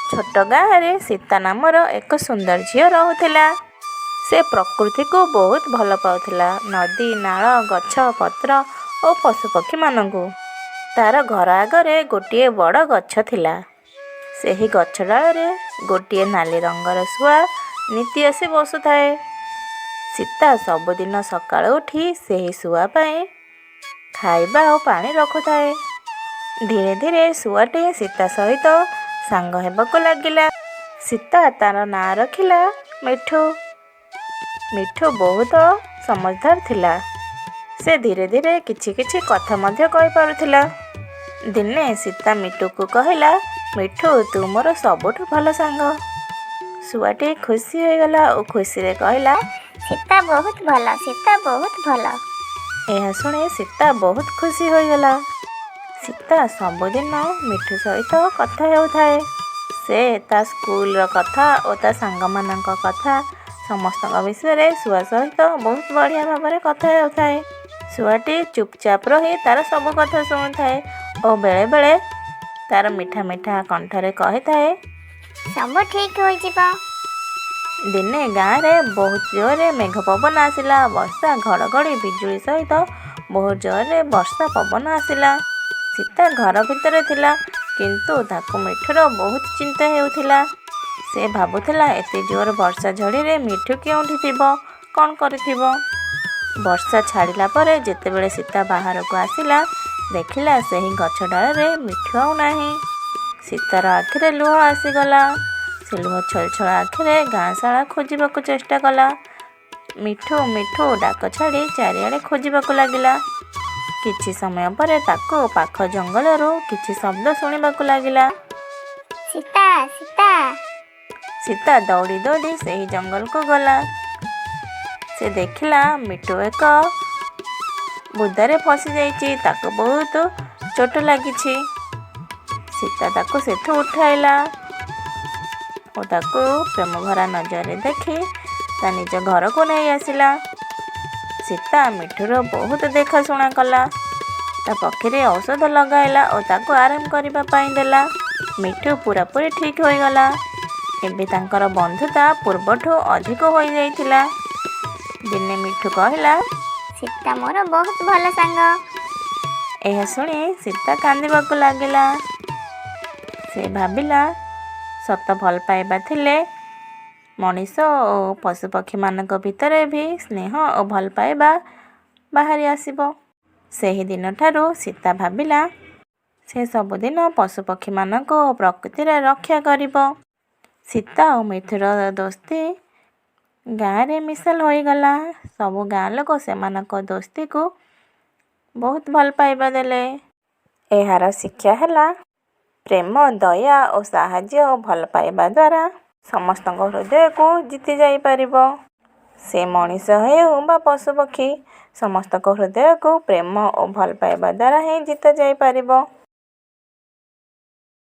ଛୋଟ ଗାଁରେ ସୀତା ନାମର ଏକ ସୁନ୍ଦର ଝିଅ ରହୁଥିଲା। ସେ ପ୍ରକୃତିକୁ ବହୁତ ଭଲ ପାଉଥିଲା। ନଦୀ, ନାଳ, ଗଛ, ପତ୍ର ଓ ପଶୁପକ୍ଷୀମାନଙ୍କୁ। ତାର ଘର ଆଗରେ ଗୋଟିଏ ବଡ଼ ଗଛ ଥିଲା। ସେହି ଗଛ ଡାଳରେ ଗୋଟିଏ ନାଲି ରଙ୍ଗର ଶୁଆ ନିତି ଆସି ବସୁଥାଏ। ସୀତା ସବୁଦିନ ସକାଳୁ ଉଠି ସେହି ଶୁଆ ପାଇଁ ଖାଇବା ଓ ପାଣି ରଖୁଥାଏ। ଧୀରେ ଧୀରେ ଶୁଆଟି ସୀତା ସହିତ ସାଙ୍ଗ ହେବାକୁ ଲାଗିଲା। ସୀତା ତାର ନାଁ ରଖିଲା ମିଠୁ। ମିଠୁ ବହୁତ ସମଝଦାର ଥିଲା। ସେ ଧୀରେ ଧୀରେ କିଛି କିଛି କଥା ମଧ୍ୟ କହିପାରୁଥିଲା। ଦିନେ ସୀତା ମିଠୁକୁ କହିଲା, ମିଠୁ, ତୁ ମୋର ସବୁଠୁ ଭଲ ସାଙ୍ଗ। ଶୁଆଟି ଖୁସି ହୋଇଗଲା ଓ ଖୁସିରେ କହିଲା, ସୀତା ବହୁତ ଭଲ, ସୀତା ବହୁତ ଭଲ। ଏହା ଶୁଣି ସୀତା ବହୁତ ଖୁସି ହୋଇଗଲା। ସୀତା ସବୁଦିନ ମିଠୁ ସହିତ କଥା ହେଉଥାଏ। ସେ ତା ସ୍କୁଲର କଥା ଓ ତା ସାଙ୍ଗମାନଙ୍କ କଥା ସମସ୍ତଙ୍କ ବିଷୟରେ ଶୁଆ ସହିତ ବହୁତ ବଢ଼ିଆ ଭାବରେ କଥା ହେଉଥାଏ। ଶୁଆଟି ଚୁପଚାପ ରହି ତାର ସବୁ କଥା ଶୁଣୁଥାଏ ଓ ବେଳେବେଳେ ତାର ମିଠା ମିଠା କଣ୍ଠରେ କହିଥାଏ, ସବୁ ଠିକ୍ ହୋଇଯିବ। ଦିନେ ଗାଁରେ ବହୁତ ଜୋରରେ ମେଘ ପବନ ଆସିଲା। ବର୍ଷା, ଘଡ଼ଘଡ଼ି, ବିଜୁଳି ସହିତ ବହୁତ ଜୋରରେ ବର୍ଷା ପବନ ଆସିଲା। ସୀତା ଘର ଭିତରେ ଥିଲା, କିନ୍ତୁ ତାକୁ ମିଠୁର ବହୁତ ଚିନ୍ତା ହେଉଥିଲା। ସେ ଭାବୁଥିଲା, ଏତେ ଜୋର ବର୍ଷା ଝଡ଼ିରେ ମିଠୁ କେଉଁଠି ଥିବ, କ'ଣ କରିଥିବ। ବର୍ଷା ଛାଡ଼ିଲା ପରେ ଯେତେବେଳେ ସୀତା ବାହାରକୁ ଆସିଲା, ଦେଖିଲା ସେହି ଗଛ ଡାଳରେ ମିଠୁ ଆଉ ନାହିଁ। ସୀତାର ଆଖିରେ ଲୁହ ଆସିଗଲା। ସେ ଲୁହ ଛଳ ଆଖିରେ ଗାଁ ସାରା ଖୋଜିବାକୁ ଚେଷ୍ଟା କଲା। ମିଠୁ ମିଠୁ ଡାକ ଛାଡ଼ି ଚାରିଆଡ଼େ ଖୋଜିବାକୁ ଲାଗିଲା। କିଛି ସମୟ ପରେ ତାକୁ ପାଖ ଜଙ୍ଗଲରୁ କିଛି ଶବ୍ଦ ଶୁଣିବାକୁ ଲାଗିଲା। ସୀତା, ସୀତା। ସୀତା ଦୌଡ଼ି ଦୌଡ଼ି ସେହି ଜଙ୍ଗଲକୁ ଗଲା। ସେ ଦେଖିଲା ମିଠୁ ଏକ ବୁଦାରେ ଫସି ଯାଇଛି। ତାକୁ ବହୁତ ଚୋଟ ଲାଗିଛି। ସୀତା ତାକୁ ସେଠୁ ଉଠାଇଲା ଓ ତାକୁ ପ୍ରେମ ଭରା ନଜରରେ ଦେଖି ତା ନିଜ ଘରକୁ ନେଇ ଆସିଲା। ସୀତା ମିଠୁର ବହୁତ ଦେଖାଶୁଣା କଲା। ତା ପକ୍ଷରେ ଔଷଧ ଲଗାଇଲା ଓ ତାକୁ ଆରାମ କରିବା ପାଇଁ ଦେଲା। ମିଠୁ ପୁରାପୁରି ଠିକ୍ ହୋଇଗଲା। ଏବେ ତାଙ୍କର ବନ୍ଧୁତା ପୂର୍ବଠୁ ଅଧିକ ହୋଇଯାଇଥିଲା। ଦିନେ ମିଠୁ କହିଲା, ସୀତା ମୋର ବହୁତ ଭଲ ସାଙ୍ଗ। ଏହା ଶୁଣି ସୀତା କାନ୍ଦିବାକୁ ଲାଗିଲା। ସେ ଭାବିଲା, ସତ ଭଲ ପାଇବା ଥିଲେ ମଣିଷ ଓ ପଶୁପକ୍ଷୀମାନଙ୍କ ଭିତରେ ବି ସ୍ନେହ ଓ ଭଲ ପାଇବା ବାହାରି ଆସିବ। ସେହି ଦିନଠାରୁ ସୀତା ଭାବିଲା, ସେ ସବୁଦିନ ପଶୁପକ୍ଷୀମାନଙ୍କୁ ଓ ପ୍ରକୃତିର ରକ୍ଷା କରିବ। ସୀତା ଓ ମିଠୁର ଦୋସ୍ତି ଗାଁରେ ମିସାଲ ହୋଇଗଲା। ସବୁ ଗାଁ ଲୋକ ସେମାନଙ୍କ ଦୋସ୍ତିକୁ ବହୁତ ଭଲ ପାଇବା ଦେଲେ। ଏହାର ଶିକ୍ଷା ହେଲା, ପ୍ରେମ, ଦୟା ଓ ସାହାଯ୍ୟ ଓ ଭଲ ପାଇବା ଦ୍ୱାରା ସମସ୍ତଙ୍କ ହୃଦୟକୁ ଜିତି ଯାଇପାରିବ। ସେ ମଣିଷ ହେଉ ବା ପଶୁପକ୍ଷୀ, ସମସ୍ତଙ୍କ ହୃଦୟକୁ ପ୍ରେମ ଓ ଭଲ ପାଇବା ଦ୍ୱାରା ହିଁ ଜିତା ଯାଇପାରିବ।